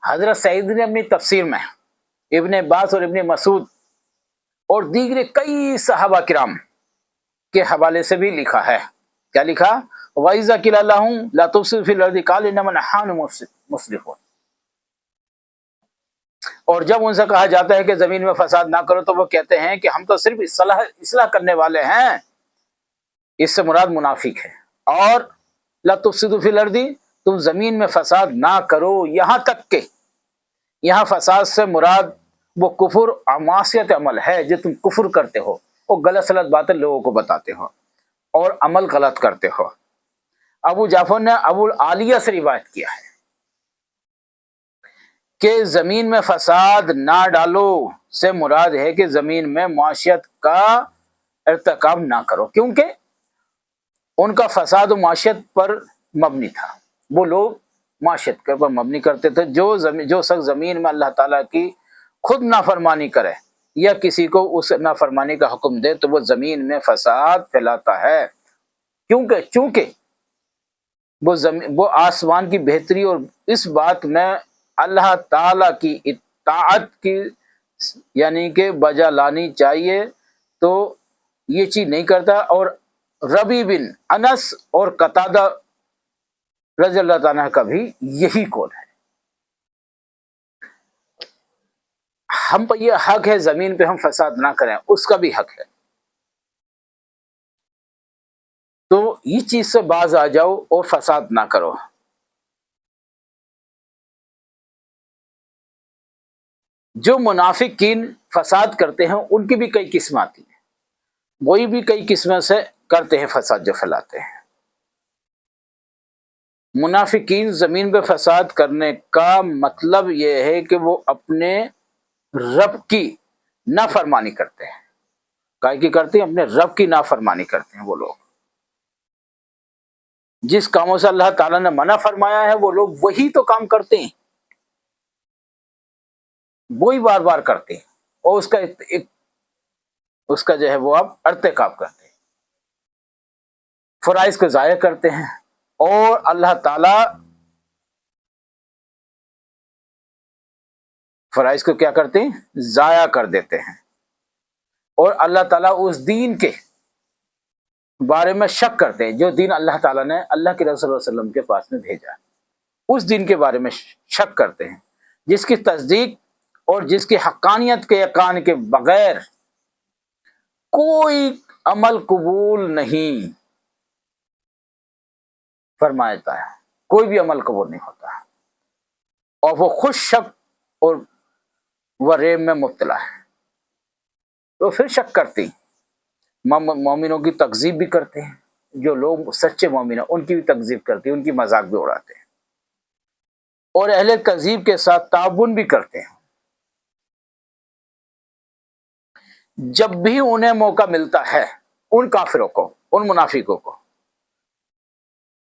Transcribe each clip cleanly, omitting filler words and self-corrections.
حضرت سعید نے اپنی تفسیر میں ابن عباس اور ابن مسعود اور دیگر کئی صحابہ کرام کے حوالے سے بھی لکھا ہے. کیا لکھا؟ وَإِذَا قِيلَ لَهُمْ لَا تُفْسِدُوا فِي الْأَرْضِ قَالُوا إِنَّمَا نَحْنُ مُصْلِحُونَ. اور جب ان سے کہا جاتا ہے کہ زمین میں فساد نہ کرو تو وہ کہتے ہیں کہ ہم تو صرف اصلاح کرنے والے ہیں. اس سے مراد منافق ہے. اور لا تفسدوا فی الارض، تم زمین میں فساد نہ کرو، یہاں تک کہ یہاں فساد سے مراد وہ کفر اور معصیت عمل ہے جو تم کفر کرتے ہو، وہ غلط سلط باتیں لوگوں کو بتاتے ہو اور عمل غلط کرتے ہو. ابو جعفر نے ابو العالیہ سے روایت کیا ہے کہ زمین میں فساد نہ ڈالو سے مراد ہے کہ زمین میں معاشیت کا ارتکاب نہ کرو، کیونکہ ان کا فساد و معاشیت پر مبنی تھا. وہ لوگ معاشیت پر مبنی کرتے تھے. جو شخص زمین میں اللہ تعالیٰ کی خود نافرمانی کرے یا کسی کو اس نافرمانی کا حکم دے تو وہ زمین میں فساد پھیلاتا ہے، چونکہ وہ آسمان کی بہتری اور اس بات میں اللہ تعالیٰ کی اطاعت کی یعنی کہ بجا لانی چاہیے تو یہ چیز نہیں کرتا. اور ربی بن انس اور قتادہ رضی اللہ تعالیٰ کا بھی یہی قول ہے. ہم پر یہ حق ہے زمین پہ ہم فساد نہ کریں، اس کا بھی حق ہے. تو یہ چیز سے باز آ جاؤ اور فساد نہ کرو. جو منافقین فساد کرتے ہیں ان کی بھی کئی قسم آتی ہیں، وہی بھی کئی قسموں سے کرتے ہیں فساد جو پھیلاتے ہیں. منافقین زمین پہ فساد کرنے کا مطلب یہ ہے کہ وہ اپنے رب کی نافرمانی کرتے ہیں. کائے کی کرتے ہیں؟ اپنے رب کی نافرمانی کرتے ہیں. وہ لوگ جس کاموں سے اللہ تعالیٰ نے منع فرمایا ہے وہ لوگ وہی تو کام کرتے ہیں، وہی بار بار کرتے ہیں اور اس کا جو ہے وہ اب ارتکاب کرتے ہیں، فرائض کو ضائع کرتے ہیں اور اللہ تعالیٰ فرائض کو کیا کرتے ہیں؟ ضائع کر دیتے ہیں. اور اللہ تعالیٰ اس دین کے بارے میں شک کرتے ہیں جو دین اللہ تعالیٰ نے اللہ کے رسول صلی اللہ علیہ وسلم کے پاس میں بھیجا، اس دین کے بارے میں شک کرتے ہیں جس کی تصدیق اور جس کی حقانیت کے یقین کے بغیر کوئی عمل قبول نہیں فرماتا ہے. کوئی بھی عمل قبول نہیں ہوتا اور وہ خود شک اور وہ ریب میں مبتلا ہے. تو پھر شک کرتے ہیں. مومنوں کی تکذیب بھی کرتے ہیں، جو لوگ سچے مومن ہیں ان کی بھی تکذیب کرتے ہیں، ان کی مذاق بھی اڑاتے ہیں اور اہل تکذیب کے ساتھ تعاون بھی کرتے ہیں. جب بھی انہیں موقع ملتا ہے ان کافروں کو، ان منافقوں کو،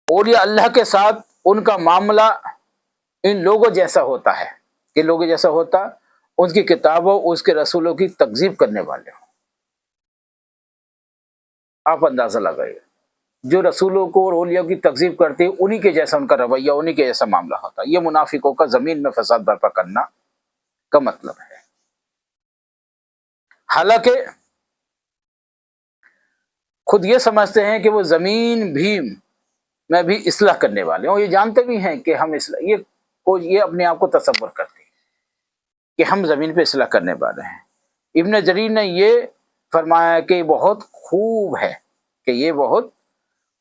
اور یہ اللہ کے ساتھ ان کا معاملہ ان لوگوں جیسا ہوتا ہے کہ لوگوں جیسا ہوتا ان کی کتابوں اس کے رسولوں کی تکذیب کرنے والے ہوں. آپ اندازہ لگائیے، جو رسولوں کو اور اولیاء کی تکذیب کرتے ہیں انہی کے جیسا ان کا رویہ، انہی کے جیسا معاملہ ہوتا ہے. یہ منافقوں کا زمین میں فساد برپا کرنا کا مطلب ہے. حالانکہ خود یہ سمجھتے ہیں کہ وہ زمین بھی میں بھی اصلاح کرنے والے ہوں. یہ جانتے بھی ہیں کہ ہم یہ اپنے آپ کو تصور کرتے ہیں کہ ہم زمین پہ اصلاح کرنے والے ہیں. ابن جریر نے یہ فرمایا کہ بہت خوب ہے، کہ یہ بہت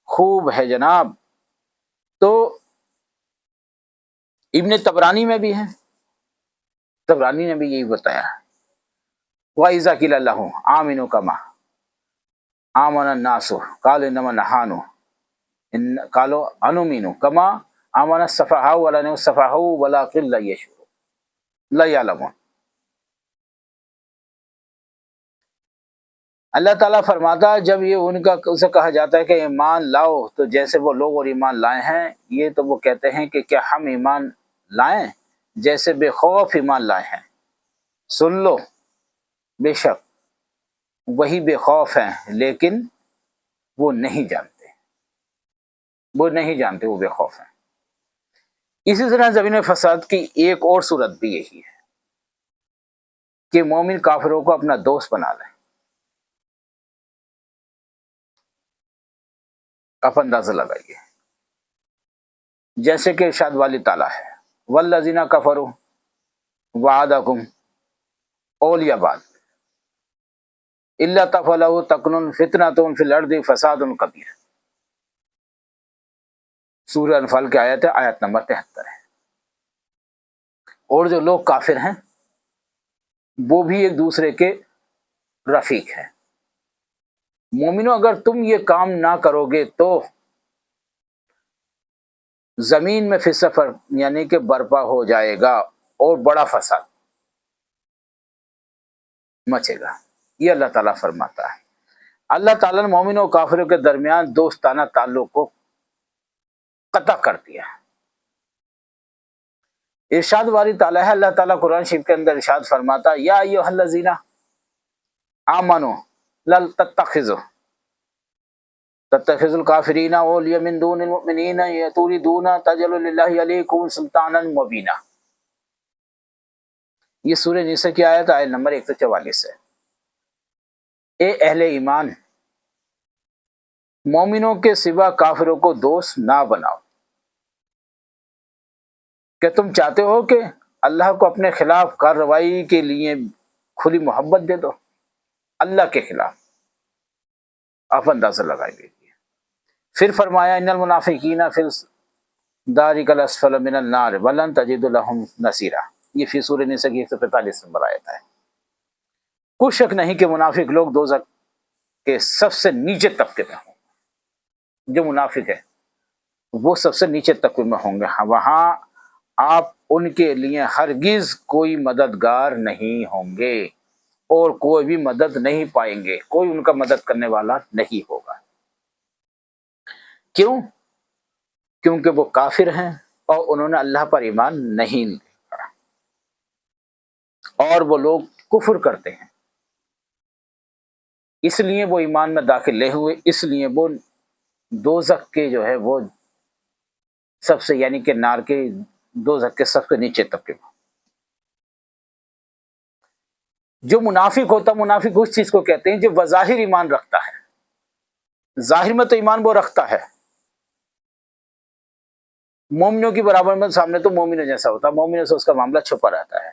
خوب ہے جناب. تو ابن تبرانی میں بھی ہے، تبرانی نے بھی یہی بتایا. وَإِذَا قِيلَ لَهُمْ آمِنُوا كَمَا آمَنَ النَّاسُ قَالُوا إِنَّمَا نَحْنُ قَالُوا أَنُؤْمِنُ كَمَا آمَنَ السُّفَهَاءُ وَلَكِنَّ السُّفَهَاءَ وَلَكِنْ لَا يَعْلَمُونَ. اللہ تعالیٰ فرماتا ہے جب یہ اسے کہا جاتا ہے کہ ایمان لاؤ تو جیسے وہ لوگ اور ایمان لائے ہیں، یہ تو وہ کہتے ہیں کہ کیا ہم ایمان لائیں جیسے بے خوف ایمان لائے ہیں. سن لو، بے شک وہی بے خوف ہیں لیکن وہ نہیں جانتے، وہ بے خوف ہیں. اسی طرح زمین فساد کی ایک اور صورت بھی یہی ہے کہ مومن کافروں کو اپنا دوست بنا لیں. آپ اندازہ لگائیے. جیسے کہ ارشاد والی تعالیٰ ہے والذین کفروا وعدکم اولیاء بعد الا تفعلوا تکن فتنۃ فی الارض فساد کبیر. سورہ انفال کی آیت ہے، آیت نمبر 73 ہے. اور جو لوگ کافر ہیں وہ بھی ایک دوسرے کے رفیق ہیں. مومنوں اگر تم یہ کام نہ کرو گے تو زمین میں فسفر یعنی کہ برپا ہو جائے گا اور بڑا فساد مچے گا. یہ اللہ تعالیٰ فرماتا ہے. اللہ تعالیٰ نے مومنوں اور کافروں کے درمیان دوستانہ تعلق کو قطع کر دیا. ارشاد والی تعالیٰ ہے، اللہ تعالیٰ قرآن شریف کے اندر ارشاد فرماتا ہے یا ایھا الذین آمنوا لا تتخذوا الکافرین اولیاء من دون المؤمنین تریدون تجعلوا للہ علیکم سلطانا مبینا. یہ سورہ نساء کی آیت نمبر 144 ہے. اے اہل ایمان، مومنوں کے سوا کافروں کو دوست نہ بناؤ. کہ تم چاہتے ہو کہ اللہ کو اپنے خلاف کارروائی کے لیے کھلی محبت دے دو اللہ کے خلاف. آپ اندازہ لگائیے. پھر فرمایا ان المنافقین فی الدارک الاسفل من النار ولن تجد لهم نصیرا. یہ فی سورہ نساء کی 145 نمبر آیت ہے. کوئی شک نہیں کہ منافق لوگ دوزخ کے سب سے نیچے طبقے میں ہوں. جو منافق ہے وہ سب سے نیچے طبقے میں ہوں گے. وہاں آپ ان کے لیے ہرگز کوئی مددگار نہیں ہوں گے اور کوئی بھی مدد نہیں پائیں گے. کوئی ان کا مدد کرنے والا نہیں ہوگا. کیوں؟ کیونکہ وہ کافر ہیں اور انہوں نے اللہ پر ایمان نہیں لایا اور وہ لوگ کفر کرتے ہیں. اس لیے وہ ایمان میں داخل نہیں ہوئے. اس لیے وہ دوزخ کے جو ہے وہ سب سے یعنی کہ نار کے دوزخ کے سب سے نیچے طبقے میں. جو منافق ہوتا، منافق اس چیز کو کہتے ہیں جو بظاہر ایمان رکھتا ہے. ظاہر میں تو ایمان وہ رکھتا ہے، مومنوں کی برابر میں سامنے تو مومنوں جیسا ہوتا ہے، مومنوں سے اس کا معاملہ چھپا رہتا ہے.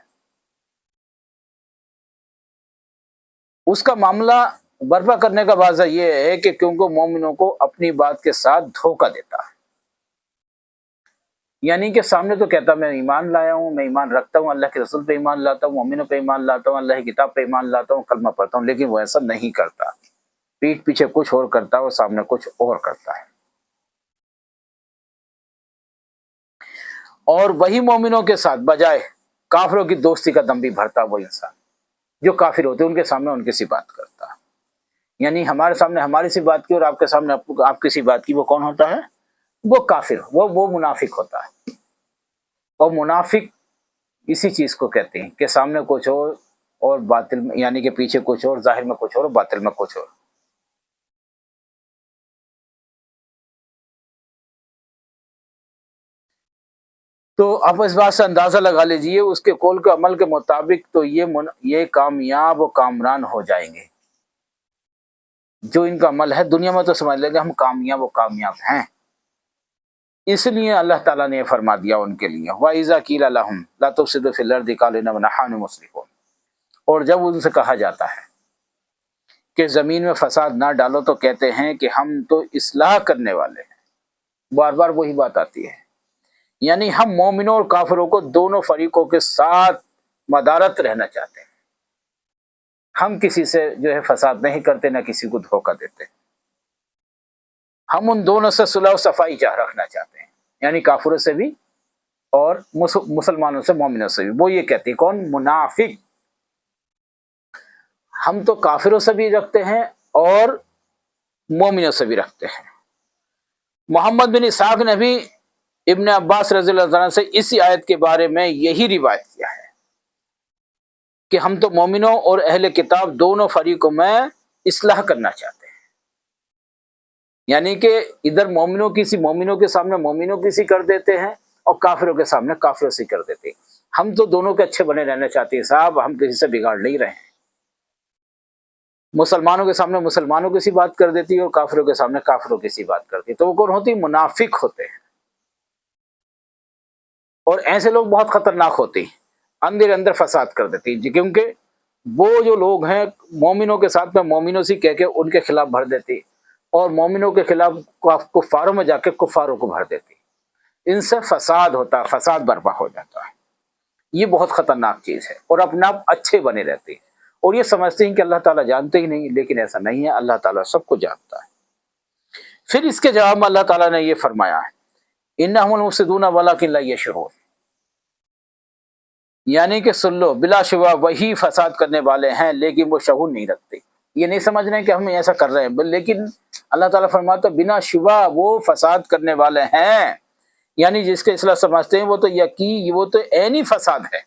اس کا معاملہ برپا کرنے کا واضح یہ ہے کہ کیونکہ مومنوں کو اپنی بات کے ساتھ دھوکہ دیتا ہے. یعنی کہ سامنے تو کہتا میں ایمان لایا ہوں، میں ایمان رکھتا ہوں، اللہ کے رسول پہ ایمان لاتا ہوں، مومنوں پہ ایمان لاتا ہوں، اللہ کی کتاب پہ ایمان لاتا ہوں، کلمہ پڑھتا ہوں، لیکن وہ ایسا نہیں کرتا. پیٹھ پیچھے کچھ اور کرتا ہے اور سامنے کچھ اور کرتا ہے. اور وہی مومنوں کے ساتھ بجائے کافروں کی دوستی کا دم بھی بھرتا وہ انسان جو کافر ہوتے ان کے سامنے ان کی سی بات کرتا. یعنی ہمارے سامنے ہماری سی بات کی اور آپ کے سامنے آپ کی سی بات کی، وہ کون ہوتا ہے؟ وہ کافر، وہ منافق ہوتا ہے. اور منافق اسی چیز کو کہتے ہیں کہ سامنے کچھ اور باطل میں یعنی کہ پیچھے کچھ اور، ظاہر میں کچھ اور باطل میں کچھ اور. تو آپ اس بات سے اندازہ لگا لیجئے اس کے قول کے عمل کے مطابق تو یہ کامیاب و کامران ہو جائیں گے. جو ان کا عمل ہے دنیا میں تو سمجھ لیں گے ہم کامیاب و کامیاب ہیں. اس لیے اللہ تعالیٰ نے یہ فرما دیا ان کے لیے وَإِذَا قِيلَ لَهُمْ لَا تُفْسِدُوا فِي الْأَرْضِ قَالُوا إِنَّمَا نَحْنُ مُصْلِحُونَ. اور جب ان سے کہا جاتا ہے کہ زمین میں فساد نہ ڈالو تو کہتے ہیں کہ ہم تو اصلاح کرنے والے ہیں. بار بار وہی بات آتی ہے. یعنی ہم مومنوں اور کافروں کو دونوں فریقوں کے ساتھ مدارت رہنا چاہتے ہیں. ہم کسی سے جو ہے فساد نہیں کرتے، نہ کسی کو دھوکہ دیتے. ہم ان دونوں سے صلح و صفائی چاہ رکھنا چاہتے ہیں، یعنی کافروں سے بھی اور مسلمانوں سے، مومنوں سے بھی. وہ یہ کہتے ہیں کون؟ منافق. ہم تو کافروں سے بھی رکھتے ہیں اور مومنوں سے بھی رکھتے ہیں. محمد بن اسحاق نے بھی ابن عباس رضی اللہ عنہ سے اسی آیت کے بارے میں یہی روایت کیا ہے کہ ہم تو مومنوں اور اہل کتاب دونوں فریقوں میں اصلاح کرنا چاہتے ہیں. یعنی کہ ادھر مومنوں کی سی مومنوں کے سامنے مومنوں کی سی کر دیتے ہیں اور کافروں کے سامنے کافروں سے کر دیتے. ہم تو دونوں کے اچھے بنے رہنا چاہتے ہیں صاحب، ہم کسی سے بگاڑ نہیں رہے ہیں. مسلمانوں کے سامنے مسلمانوں کی سی بات کر دیتی ہے اور کافروں کے سامنے کافروں کی سی بات کرتی ہے. تو وہ کون ہوتی؟ منافق ہوتے ہیں. اور ایسے لوگ بہت خطرناک ہوتے ہیں، اندر اندر فساد کر دیتی ہیں، کیونکہ وہ جو لوگ ہیں مومنوں کے ساتھ میں مومنوں سے کہہ کے ان کے خلاف بھر دیتی، اور مومنوں کے خلاف کفاروں میں جا کے کفاروں کو بھر دیتی. ان سے فساد ہوتا، فساد برپا ہو جاتا ہے. یہ بہت خطرناک چیز ہے. اور اپنے آپ اچھے بنے رہتے ہیں اور یہ سمجھتے ہیں کہ اللہ تعالیٰ جانتے ہی نہیں، لیکن ایسا نہیں ہے، اللہ تعالیٰ سب کو جانتا ہے. پھر اس کے جواب میں اللہ تعالیٰ نے یہ فرمایا ہے انہم المفسدون ولکن لا یشعرون، یعنی کہ سن لو بلا شبہ وہی فساد کرنے والے ہیں لیکن وہ شعور نہیں رکھتے. یہ نہیں سمجھ رہے ہیں کہ ہم ایسا کر رہے ہیں، لیکن اللہ تعالیٰ فرماتا ہے بنا شبہ وہ فساد کرنے والے ہیں. یعنی جس کے اصلاح سمجھتے ہیں وہ تو یقین، وہ تو عینی فساد ہے.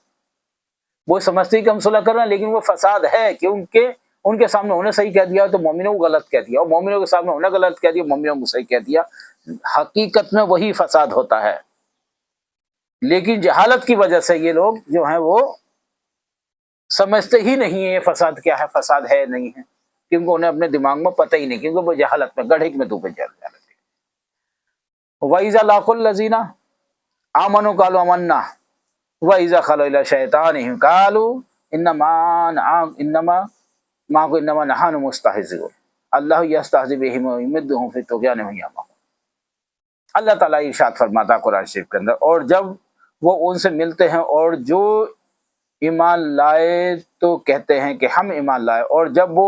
وہ سمجھتے ہیں کہ ہم صلح کر رہے ہیں لیکن وہ فساد ہے، کیونکہ ان کے سامنے انہیں صحیح کہہ دیا تو مومنوں کو غلط کہہ دیا، اور مومنوں کے سامنے انہیں غلط کہہ دیا، مومنوں کو صحیح کہہ دیا. حقیقت میں وہی فساد ہوتا ہے، لیکن جہالت کی وجہ سے یہ لوگ جو ہیں وہ سمجھتے ہی نہیں ہیں یہ فساد کیا ہے، فساد ہے نہیں ہے، کیونکہ انہیں اپنے دماغ میں پتہ ہی نہیں، کیونکہ وہ جہالت میں گڑھے میں ڈوبے جا رہے ہیں. وَإِذَا لَقُوا الَّذِينَ آمَنُوا قَالُوا آمَنَّا وَإِذَا خَلَوْا إِلَىٰ شَيْطَانِهِمْ قَالُوا إِنَّمَا نَحْنُ مُسْتَهْزِئُونَ اللَّهُ يَسْتَهْزِئُ بِهِمْ وَيُمِدُّهُمْ فِي طُغْيَانِهِمْ يَعْمَهُونَ. اللہ تعالیٰ ارشاد فرماتا قرآن شریف کے اندر، اور جب وہ ان سے ملتے ہیں اور جو ایمان لائے تو کہتے ہیں کہ ہم ایمان لائے، اور جب وہ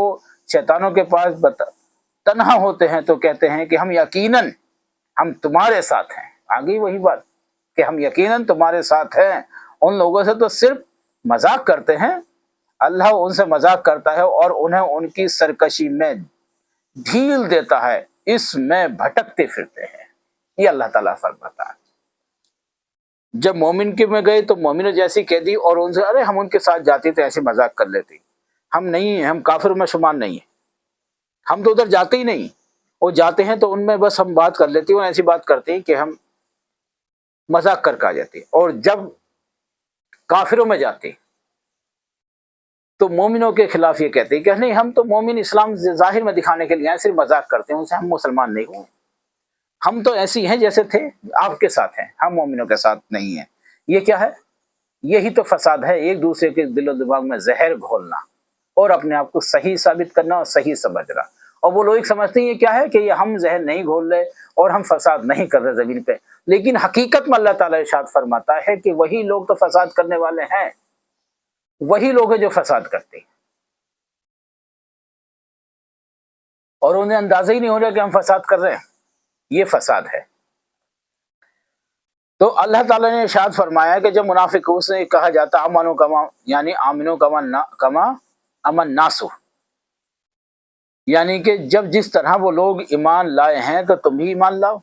شیطانوں کے پاس تنہا ہوتے ہیں تو کہتے ہیں کہ ہم یقیناً ہم تمہارے ساتھ ہیں. آگے وہی بات کہ ہم یقیناً تمہارے ساتھ ہیں. ان لوگوں سے تو صرف مذاق کرتے ہیں، اللہ ان سے مذاق کرتا ہے اور انہیں ان کی سرکشی میں ڈھیل دیتا ہے، اس میں بھٹکتے پھرتے ہیں. یہ اللہ تعالیٰ فرماتا ہے. جب مومن کے میں گئے تو مومنوں جیسی کہہ دی، اور ان سے ارے ہم ان کے ساتھ جاتے تو ایسے مذاق کر لیتے، ہم نہیں ہیں، ہم کافر میں شمار نہیں ہیں، ہم تو ادھر جاتے ہی نہیں. وہ جاتے ہیں تو ان میں بس ہم بات کر لیتے ہیں، اور ایسی بات کرتے ہیں کہ ہم مذاق کر کے آ جاتے ہیں. اور جب کافروں میں جاتے تو مومنوں کے خلاف یہ کہتے ہیں کہ نہیں ہم تو مومن اسلام ظاہر میں دکھانے کے لیے ہیں، صرف مذاق کرتے ہیں، ان سے ہم مسلمان نہیں ہوئے، ہم تو ایسی ہیں جیسے تھے آپ کے ساتھ ہیں، ہم مومنوں کے ساتھ نہیں ہیں. یہ کیا ہے؟ یہی تو فساد ہے، ایک دوسرے کے دل و دماغ میں زہر گھولنا اور اپنے آپ کو صحیح ثابت کرنا اور صحیح سمجھنا. اور وہ لوگ سمجھتے ہیں یہ کیا ہے کہ یہ ہم زہر نہیں گھول رہے اور ہم فساد نہیں کر رہے زمین پہ، لیکن حقیقت میں اللہ تعالیٰ ارشاد فرماتا ہے کہ وہی لوگ تو فساد کرنے والے ہیں، وہی لوگ ہیں جو فساد کرتے ہیں، اور انہیں اندازہ ہی نہیں ہو رہا کہ ہم فساد کر رہے ہیں. یہ فساد ہے. تو اللہ تعالیٰ نے ارشاد فرمایا کہ جب منافقوں سے کہا جاتا امنو کما، یعنی آمنو کما امن ناسو، یعنی کہ جب جس طرح وہ لوگ ایمان لائے ہیں تو تم بھی ایمان لاؤ.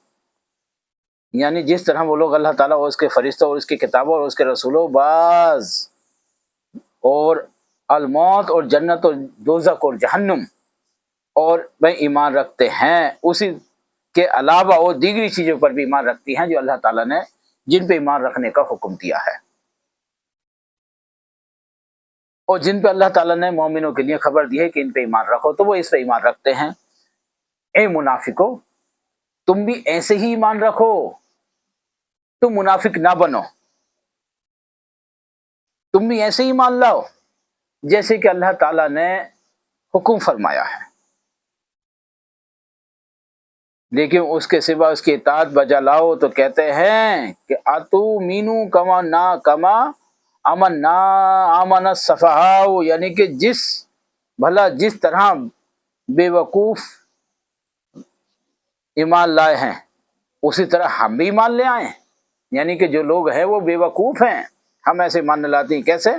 یعنی جس طرح وہ لوگ اللہ تعالیٰ اور اس کے فرشتوں اور اس کی کتابوں اور اس کے رسولوں باز اور الموت اور جنت اور دوزخ اور جہنم اور میں ایمان رکھتے ہیں، اسی کے علاوہ اور دیگری چیزوں پر بھی ایمان رکھتی ہیں جو اللہ تعالیٰ نے جن پہ ایمان رکھنے کا حکم دیا ہے، اور جن پہ اللہ تعالیٰ نے مومنوں کے لیے خبر دی ہے کہ ان پہ ایمان رکھو، تو وہ اس پہ ایمان رکھتے ہیں. اے منافقو تم بھی ایسے ہی ایمان رکھو، تم منافق نہ بنو، تم بھی ایسے ہی ایمان لاؤ جیسے کہ اللہ تعالیٰ نے حکم فرمایا ہے، لیکن اس کے سوا اس کی اطاعت بجا لاؤ تو کہتے ہیں کہ اتو مینو کما نا کما امن نا امن السفہاء، یعنی کہ جس طرح بے وقوف ایمان لائے ہیں اسی طرح ہم بھی ایمان لے آئے ہیں. یعنی کہ جو لوگ ہیں وہ بے وقوف ہیں، ہم ایسے ایمان لاتے ہیں. کیسے؟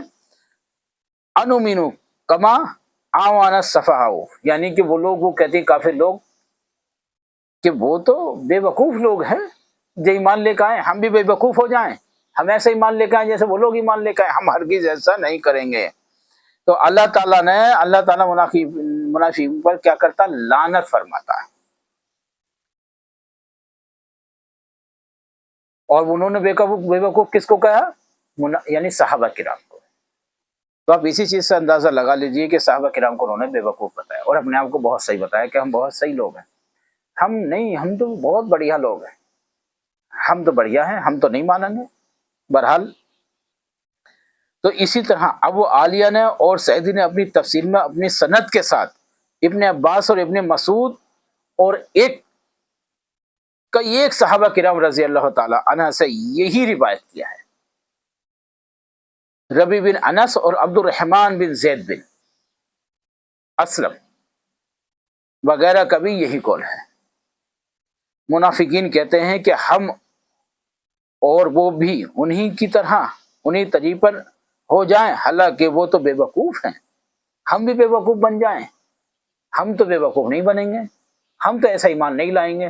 انومینو کما آمن السفہاء، یعنی کہ وہ لوگ وہ کہتے ہیں کافر لوگ کہ وہ تو بے وقوف لوگ ہیں جو ایمان لے کے آئے، ہم بھی بے وقوف ہو جائیں، ہم ایسے ایمان لے کے آئیں جیسے وہ لوگ ایمان لے کے آئے، ہم ہرگز ایسا نہیں کریں گے. تو اللہ تعالیٰ منافقین پر کیا کرتا؟ لعنت فرماتا ہے. اور انہوں نے بیوقوف کس کو کہا؟ یعنی صحابہ کرام کو۔ تو آپ اسی چیز سے اندازہ لگا لیجئے کہ صحابہ کرام کو انہوں نے بیوقوف بتایا اور اپنے آپ کو بہت صحیح بتایا کہ ہم بہت صحیح لوگ ہیں۔ ہم نہیں، ہم تو بہت بڑھیا لوگ ہیں، ہم تو بڑھیا ہیں، ہم تو نہیں مانیں گے۔ بہرحال تو اسی طرح ابو عالیہ نے اور سعدی نے اپنی تفسیر میں اپنی سند کے ساتھ ابن عباس اور ابن مسعود اور ایک صحابہ کرام رضی اللہ تعالی عنہ سے یہی روایت کیا ہے۔ ربی بن انس اور عبد الرحمن بن زید بن اسلم وغیرہ کا بھی یہی قول ہے۔ منافقین کہتے ہیں کہ ہم اور وہ بھی انہی کی طرح انہی طریق پر ہو جائیں، حالانکہ وہ تو بے وقوف ہیں، ہم بھی بے وقوف بن جائیں۔ ہم تو بے وقوف نہیں بنیں گے، ہم تو ایسا ایمان نہیں لائیں گے۔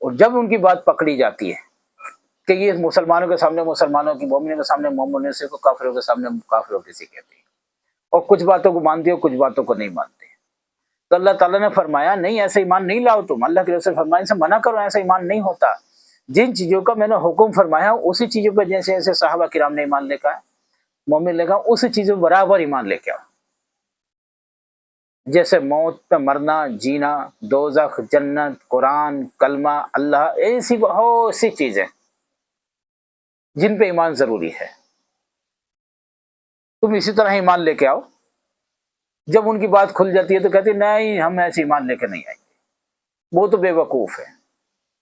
اور جب ان کی بات پکڑی جاتی ہے کہ یہ مسلمانوں کے سامنے مسلمانوں کی، مومنوں کے سامنے مومنوں سے کو، کافروں کے سامنے کافروں کسی کہتے ہیں، اور کچھ باتوں کو مانتے ہو کچھ باتوں کو نہیں مانتے، تو اللہ تعالیٰ نے فرمایا نہیں، ایسا ایمان نہیں لاؤ تم۔ اللہ کے رسول فرمایا ان سے منع کرو، ایسا ایمان نہیں ہوتا۔ جن چیزوں کا میں نے حکم فرمایا اسی چیزوں پہ جیسے جیسے صحابہ کرام نے ایمان لے کر مومن لے کر اسی چیزوں برابر ایمان لے کے آؤ، جیسے موت پہ مرنا، جینا، دوزخ، جنت، قرآن، کلمہ، اللہ، ایسی بہت سی چیزیں جن پہ ایمان ضروری ہے، تم اسی طرح ایمان لے کے آؤ۔ جب ان کی بات کھل جاتی ہے تو کہتے ہیں نہیں، ہم ایسے ایمان لے کے نہیں آئیں گے، وہ تو بے وقوف ہے۔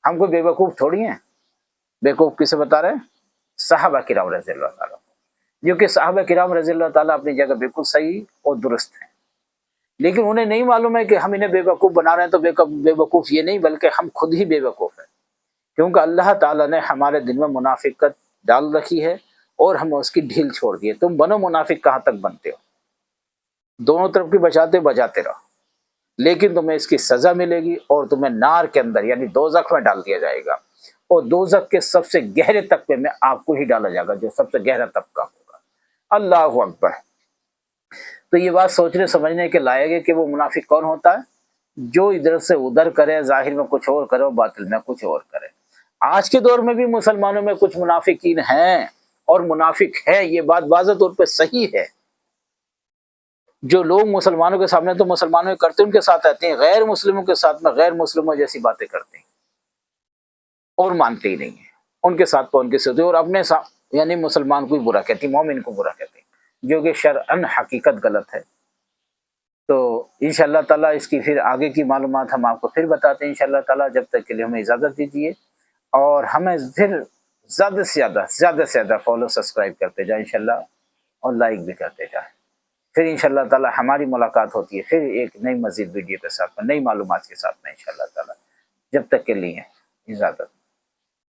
ہم کوئی بے وقوف تھوڑی ہیں۔ بے وقوف کسے بتا رہے ہیں؟ صحابہ کرام رضی اللہ تعالیٰ، جو کہ صحابہ کرام رضی اللہ تعالیٰ اپنی جگہ بالکل صحیح اور درست ہیں، لیکن انہیں نہیں معلوم ہے کہ ہم انہیں بے وقوف بنا رہے ہیں۔ تو بے وقوف یہ نہیں بلکہ ہم خود ہی بے وقوف ہیں، کیونکہ اللہ تعالیٰ نے ہمارے دل میں منافقت ڈال رکھی ہے اور ہم اس کی ڈھیل چھوڑ دی ہے۔ تم بنو منافق کہاں تک بنتے ہو، دونوں طرف کی بجاتے رہو، لیکن تمہیں اس کی سزا ملے گی اور تمہیں نار کے اندر یعنی دوزخ میں ڈال دیا جائے گا، اور دوزخ کے سب سے گہرے طبقے میں آپ کو ہی ڈالا جائے گا، جو سب سے گہرا طبقہ ہوگا۔ اللہ اکبر۔ تو یہ بات سوچنے سمجھنے کے لائق ہے کہ وہ منافق کون ہوتا ہے؟ جو ادھر سے ادھر کرے، ظاہر میں کچھ اور کرے اور باطل میں کچھ اور کرے۔ آج کے دور میں بھی مسلمانوں میں کچھ منافقین ہیں اور منافق ہیں، یہ بات واضح طور پہ صحیح ہے۔ جو لوگ مسلمانوں کے سامنے تو مسلمانوں کے کرتے ان کے ساتھ آتے ہیں، غیر مسلموں کے ساتھ میں غیر مسلموں جیسی باتیں کرتے ہیں اور مانتے ہی نہیں ہیں، ان کے ساتھ کون کیسے ہوتے ہیں، اور اپنے ساتھ یعنی مسلمان کو ہی برا کہتے ہیں، مومن کو برا کہتے ہیں، جو کہ شرعاً حقیقت غلط ہے۔ تو انشاءاللہ تعالیٰ اس کی پھر آگے کی معلومات ہم آپ کو پھر بتاتے ہیں انشاءاللہ تعالیٰ۔ جب تک کے لیے ہمیں اجازت دیجیے، اور ہمیں پھر زیادہ سے زیادہ فالو سبسکرائب کرتے جائیں انشاءاللہ، اور لائک بھی کرتے جائیں۔ پھر انشاءاللہ تعالیٰ ہماری ملاقات ہوتی ہے پھر ایک نئی مزید ویڈیو کے ساتھ میں، نئی معلومات کے ساتھ میں انشاءاللہ تعالیٰ۔ جب تک کے لیے اجازت۔